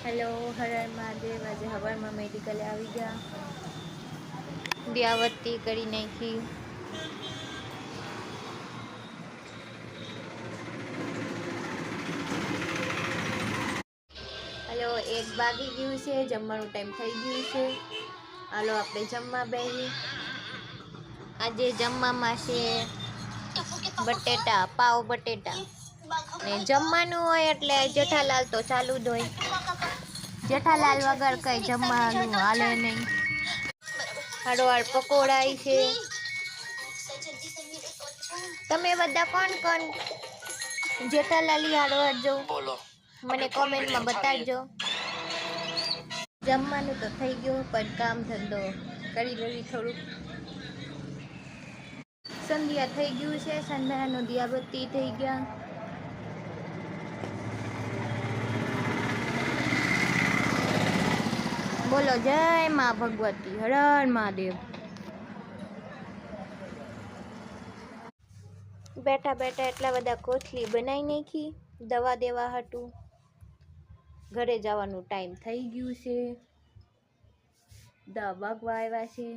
Hello, Har Har Mahadev. આજે હવારમાં મેડિકલે આવી ગયા, દિયાવતી કરી નાખી. હેલો, 1 વાગી ગયું છે, જમવાનું ટાઈમ થઈ ગયું છે. હાલો આપણે જમવા બેસી. આજે જમવામાં છે બટેટા, પાવ બટેટા. ને જમવાનું હોય એટલે જેઠાલાલ તો ચાલુ જ હોય. જેઠાલાલ વગર કઈ જમવાનું હાલે નહીં. હાડોહાડ પકોડા છે. તમે બધા કોણ કોણ જેઠાલાલી હાડોહાડ જો મને કોમેન્ટમાં બતાડજો. જમવાનું તો થઈ ગયું, પણ કામ ધંધો કરી લેવી થોડુંક. સંધ્યા થઈ ગયું છે, સંધ્યાનો દિયાબત્તી થઈ ગયા. બોલો જય માં ભગવતી, હર હર મહાદેવ. બેઠા બેઠા એટલા બધા કોથળી બનાવી નાખી દવા દેવા હતું. ઘરે જવાનું ટાઈમ થઈ ગયું છે, 10 વાગવા આવ્યા છે.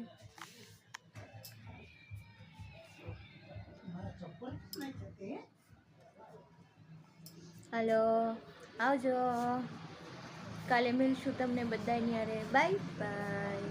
હાલો, આવજો. કાલે મળશું તમને બધાની હારે. Bye bye.